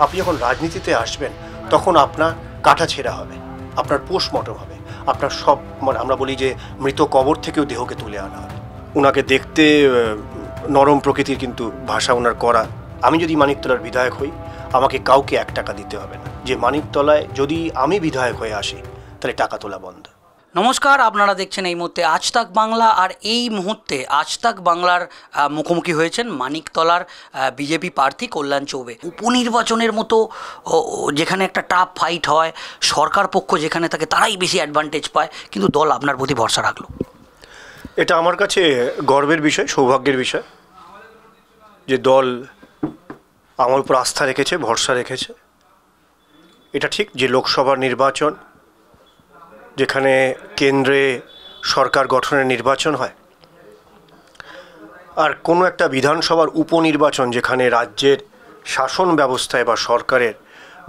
আপনি যখন রাজনীতিতে আসবেন তখন আপনার কাটা ছেঁড়া হবে, আপনার পোস্টমর্টম হবে, আপনার সব মানে আমরা বলি যে মৃত কবর থেকেও দেহকে তুলে আনা হবে। ওনাকে দেখতে নরম প্রকৃতির, কিন্তু ভাষা ওনার করা। আমি যদি মানিকতলার বিধায়ক হই, আমাকে কাউকে 1 টাকা দিতে হবে না। যে মানিকতলায় যদি আমি বিধায়ক হয়ে আসি তাহলে টাকা তোলা বন্ধ। নমস্কার, আপনারা দেখছেন এই মুহূর্তে আজ তাক বাংলা। আর এই মুহূর্তে আজ তাক বাংলার মুখোমুখি হয়েছেন মানিকতলার বিজেপি প্রার্থী কল্যাণ চৌবে। উপনির্বাচনের মতো যেখানে একটা টাফ ফাইট হয়, সরকার পক্ষ যেখানে থাকে তারাই বেশি অ্যাডভান্টেজ পায়, কিন্তু দল আপনার প্রতি ভরসা রাখলো। এটা আমার কাছে গর্বের বিষয়, সৌভাগ্যের বিষয় যে দল আমার উপর আস্থা রেখেছে, ভরসা রেখেছে। এটা ঠিক যে লোকসভার নির্বাচন, যেখানে কেন্দ্রে সরকার গঠনের নির্বাচন হয়, আর কোনো একটা বিধানসভার উপনির্বাচন যেখানে রাজ্যের শাসন ব্যবস্থায় বা সরকারের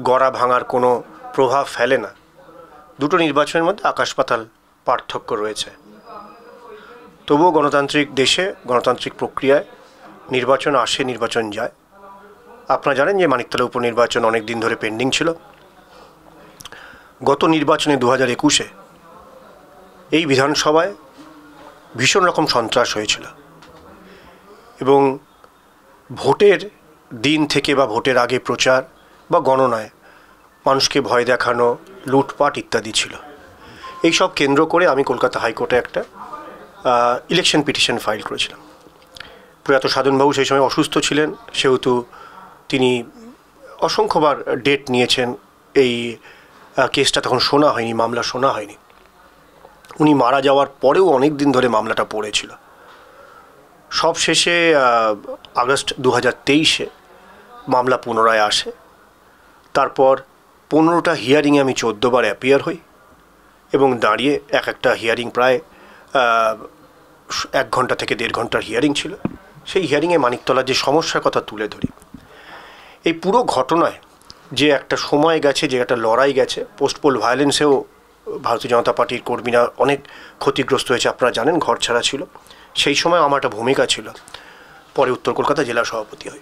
গড়া ভাঙার কোনো প্রভাব ফেলে না, দুটো নির্বাচনের মধ্যে আকাশ পাতাল পার্থক্য রয়েছে। তবুও গণতান্ত্রিক দেশে, গণতান্ত্রিক প্রক্রিয়ায় নির্বাচন আসে, নির্বাচন যায়। আপনারা জানেন যে মানিকতলা উপনির্বাচন অনেক দিন ধরে পেন্ডিং ছিল। গত নির্বাচনে 2021-এ এই বিধানসভায় ভীষণ রকম সন্ত্রাস হয়েছিল, এবং ভোটের দিন থেকে বা ভোটের আগে প্রচার বা গণনায় মানুষকে ভয় দেখানো, লুটপাট ইত্যাদি ছিল। এই সব কেন্দ্র করে আমি কলকাতা হাইকোর্টে একটা ইলেকশন পিটিশন ফাইল করেছিলাম। প্রয়াত সাধনবাবু সেই সময় অসুস্থ ছিলেন, সেহেতু তিনি অসংখ্যবার ডেট নিয়েছেন। এই কেসটা তখন শোনা হয়নি, মামলা শোনা হয়নি। উনি মারা যাওয়ার পরেও অনেক দিন ধরে মামলাটা পড়েছিল। সব শেষে আগস্ট 2023-এ মামলা পুনরায় আসে। তারপর 15টা হিয়ারিংয়ে আমি 14বার অ্যাপিয়ার হই, এবং দাঁড়িয়ে এক একটা হিয়ারিং প্রায় 1 ঘন্টা থেকে 1.5 ঘন্টার হিয়ারিং ছিল। সেই হিয়ারিংয়ে মানিকতলার যে সমস্যার কথা তুলে ধরি, এই পুরো ঘটনায় যে একটা সময় গেছে, যে একটা লড়াই গেছে, পোস্টপোল ভায়োলেন্সেও ভারতীয় জনতা পার্টির কর্মীরা অনেক ক্ষতিগ্রস্ত হয়েছে, আপনারা জানেন, ঘর ছাড়া ছিল। সেই সময় আমার একটা ভূমিকা ছিল। পরে উত্তর কলকাতা জেলা সভাপতি হই।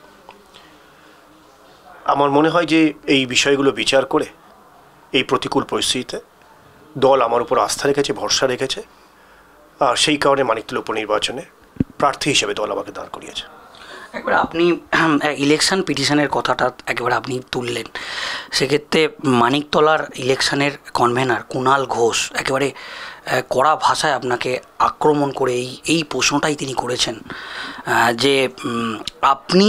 আমার মনে হয় যে এই বিষয়গুলো বিচার করে এই প্রতিকূল পরিস্থিতিতে দল আমার উপর আস্থা রেখেছে, ভরসা রেখেছে, আর সেই কারণে মানিকতলা উপনির্বাচনে প্রার্থী হিসেবে দল আমাকে দাঁড় করিয়েছে। একবার আপনি ইলেকশন পিটিশনের কথাটা একেবারে আপনি তুললেন। সেক্ষেত্রে মানিকতলার ইলেকশনের কনভেনার কুণাল ঘোষ একেবারে কড়া ভাষায় আপনাকে আক্রমণ করে এই প্রশ্নটাই তিনি করেছেন যে আপনি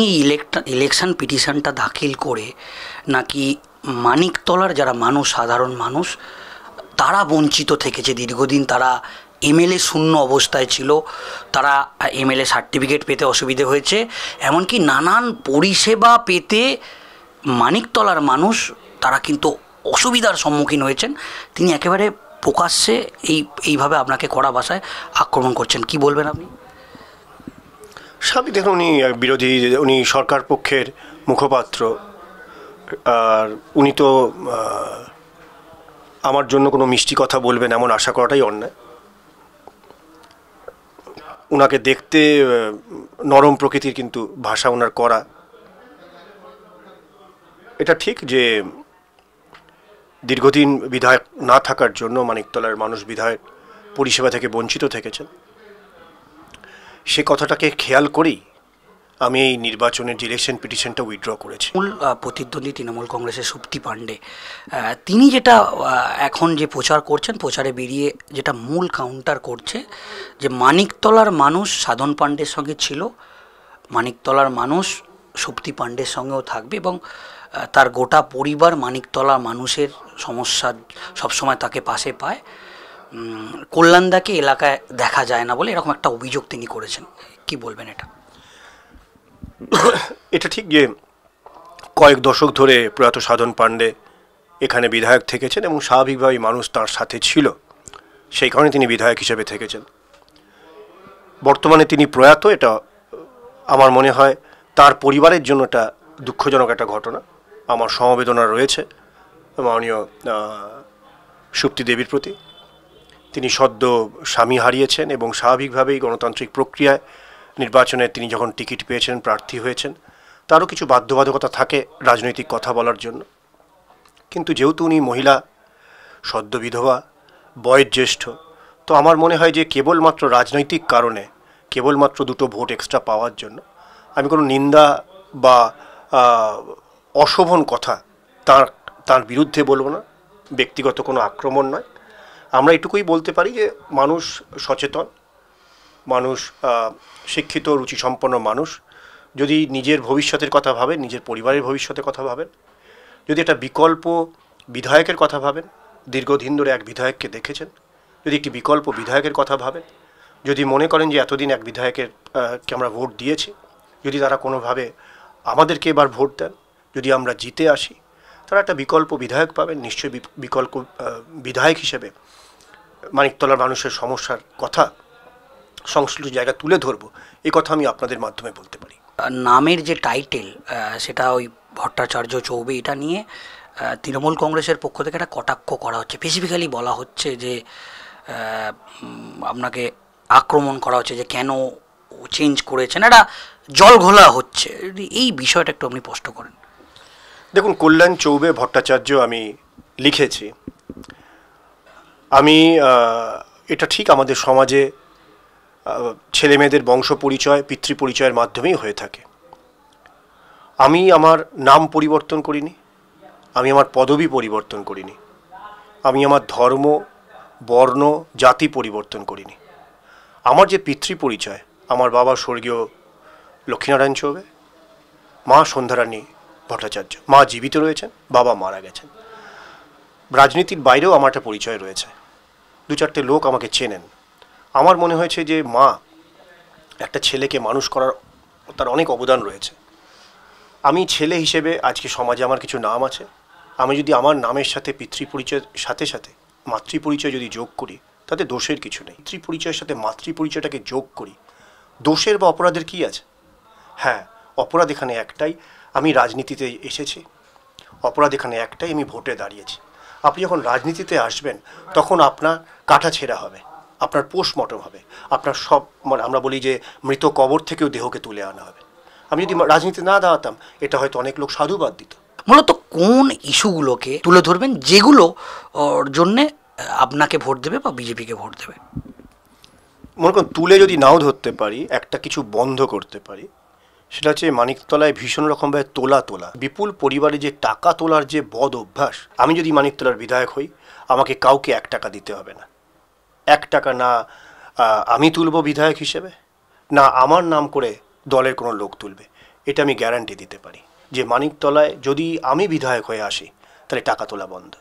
ইলেকশন পিটিশনটা দাখিল করে নাকি মানিকতলার যারা মানুষ, সাধারণ মানুষ, তারা বঞ্চিত থেকেছে। দীর্ঘদিন তারা এমএলএ শূন্য অবস্থায় ছিল, তারা এমএলএ সার্টিফিকেট পেতে অসুবিধে হয়েছে, এমনকি নানান পরিষেবা পেতে মানিকতলার মানুষ তারা কিন্তু অসুবিধার সম্মুখীন হয়েছেন। তিনি একেবারে প্রকাশ্যে এইভাবে আপনাকে কড়া ভাষায় আক্রমণ করছেন। কি বলবেন আপনি? স্বাভাবিক, দেখুন, উনি বিরোধী, উনি সরকার পক্ষের মুখপাত্র, আর উনি তো আমার জন্য কোনো মিষ্টি কথা বলবেন এমন আশা করাটাই অন্যায়। ওনাকে দেখতে নরম প্রকৃতির, কিন্তু ভাষা ওনার করা। এটা ঠিক যে দীর্ঘদিন বিধায়ক না থাকার জন্য মানিকতলার মানুষ বিধায়ক পরিষেবা থেকে বঞ্চিত থেকেছেন। সে কথাটাকে খেয়াল করেই আমি এই নির্বাচনের যে ইলেকশন পিটিশনটা উইথড্র করেছি। মূল প্রতিদ্বন্দ্বী তৃণমূল কংগ্রেসের সুপ্তি পাণ্ডে, তিনি যেটা এখন যে প্রচার করছেন, প্রচারে বেরিয়ে যেটা মূল কাউন্টার করছে যে মানিকতলার মানুষ সাধন পাণ্ডের সঙ্গে ছিল, মানিকতলার মানুষ সুপ্তি পাণ্ডের সঙ্গেও থাকবে, এবং তার গোটা পরিবার মানিকতলার মানুষের সমস্যা সবসময় তাকে পাশে পায়। কল্যাণদাকে এলাকায় দেখা যায় না বলে এরকম একটা অভিযোগ তিনি করেছেন। কি বলবেন এটা? এটা ঠিক যে কয়েক দশক ধরে প্রয়াত সাধন পাণ্ডে এখানে বিধায়ক থেকেছেন, এবং স্বাভাবিকভাবেই মানুষ তার সাথে ছিল, সেই কারণে তিনি বিধায়ক হিসেবে থেকেছেন। বর্তমানে তিনি প্রয়াত, এটা আমার মনে হয় তার পরিবারের জন্য এটা দুঃখজনক একটা ঘটনা। আমার সমবেদনা রয়েছে মাননীয় সুপ্তি দেবীর প্রতি। তিনি সদ্য স্বামী হারিয়েছেন, এবং স্বাভাবিকভাবেই গণতান্ত্রিক প্রক্রিয়ায় নির্বাচনে তিনি যখন টিকিট পেয়েছেন, প্রার্থী হয়েছেন, তারও কিছু বাধ্যবাধকতা থাকে রাজনৈতিক কথা বলার জন্য। কিন্তু যেহেতু উনি মহিলা, সদ্য বিধবা, বয়োজ্যেষ্ঠ, তো আমার মনে হয় যে কেবলমাত্র রাজনৈতিক কারণে, কেবলমাত্র 2টো ভোট এক্সট্রা পাওয়ার জন্য আমি কোনো নিন্দা বা অশোভন কথা তার তার বিরুদ্ধে বলবো না, ব্যক্তিগত কোনো আক্রমণ নয়। আমরা এটুকুই বলতে পারি যে মানুষ সচেতন, মানুষ শিক্ষিত, রুচিসম্পন্ন মানুষ যদি নিজের ভবিষ্যতের কথা ভাবেন, নিজের পরিবারের ভবিষ্যতের কথা ভাবেন, যদি একটা বিকল্প বিধায়কের কথা ভাবেন, দীর্ঘদিন ধরে এক বিধায়ককে দেখেছেন, যদি একটি বিকল্প বিধায়কের কথা ভাবেন, যদি মনে করেন যে এতদিন এক বিধায়কের কে আমরা ভোট দিয়েছি, যদি তারা কোনোভাবে আমাদেরকে এবার ভোট দেন, যদি আমরা জিতে আসি, তারা একটা বিকল্প বিধায়ক পাবেন। নিশ্চয়ই বিকল্প বিধায়ক হিসেবে মানিকতলার মানুষের সমস্যার কথা সংশ্লিষ্ট জায়গা তুলে ধরবো, এই কথা আমি আপনাদের মাধ্যমে বলতে পারি। নামের যে টাইটেল, সেটা ওই ভট্টাচার্য চৌবে, এটা নিয়ে তৃণমূল কংগ্রেসের পক্ষ থেকে একটা কটাক্ষ করা হচ্ছে। স্পেসিফিক্যালি বলা হচ্ছে যে আপনাকে আক্রমণ করা হচ্ছে যে কেন চেঞ্জ করেছেন, একটা জল ঘোলা হচ্ছে। এই বিষয়টা একটু আপনি স্পষ্ট করেন। দেখুন, কল্যাণ চৌবে ভট্টাচার্য আমি লিখেছি। আমি এটা ঠিক আমাদের সমাজে ছেলে মেয়েদের বংশ পরিচয়, পিতৃ পরিচয়ের মাধ্যমেই হয়ে থাকে। আমি আমার নাম পরিবর্তন করিনি, আমি আমার পদবি পরিবর্তন করিনি, আমি আমার ধর্ম, বর্ণ, জাতি পরিবর্তন করিনি। আমার যে পিতৃ পরিচয়, আমার বাবা স্বর্গীয় লক্ষ্মীনারায়ণ চৌবে, মা সন্ধ্যারানী ভট্টাচার্য, মা জীবিত রয়েছেন, বাবা মারা গেছেন। রাজনীতির বাইরেও আমার একটা পরিচয় রয়েছে, 2-4টে লোক আমাকে চেনেন। আমার মনে হয়েছে যে মা একটা ছেলেকে মানুষ করার তার অনেক অবদান রয়েছে। আমি ছেলে হিসেবে আজকে সমাজে আমার কিছু নাম আছে, আমি যদি আমার নামের সাথে পিতৃ পরিচয়ের সাথে সাথে মাতৃ পরিচয় যদি যোগ করি, তাতে দোষের কিছু নেই। পিতৃ পরিচয়ের সাথে মাতৃ পরিচয়টাকে যোগ করি, দোষের বা অপরাধের কী আছে? হ্যাঁ, অপরাধ এখানে একটাই, আমি রাজনীতিতে এসেছি। অপরাধ এখানে একটাই, আমি ভোটে দাঁড়িয়েছি। আপনি যখন রাজনীতিতে আসবেন তখন আপনার কাটা ছেঁড়া হবে, আপনার পোস্টমর্টম হবে, আপনার সব, মানে আমরা বলি যে মৃত কবর থেকেও দেহকে তুলে আনা হবে। আমি যদি রাজনীতি না দাঁড়াতাম, এটা হয়তো অনেক লোক সাধুবাদ দিত। মূলত কোন ইস্যুগুলোকে তুলে ধরবেন যেগুলো জন্যে আপনাকে ভোট দেবে বা বিজেপিকে ভোট দেবে? মনে করুন, তুলে যদি নাও ধরতে পারি, একটা কিছু বন্ধ করতে পারি, সেটা হচ্ছে মানিকতলায় ভীষণ রকমভাবে তোলা বিপুল পরিবারে যে টাকা তোলার যে বদ অভ্যাস। আমি যদি মানিকতলার বিধায়ক হই, আমাকে কাউকে 1 টাকা দিতে হবে না। 1 টাকা না আমি তুলব বিধায়ক হিসেবে, না আমার নাম করে দলের কোনো লোক তুলবে। এটা আমি গ্যারান্টি দিতে পারি যে মানিকতলায় যদি আমি বিধায়ক হয়ে আসি, তাহলে টাকা তোলা বন্ধ।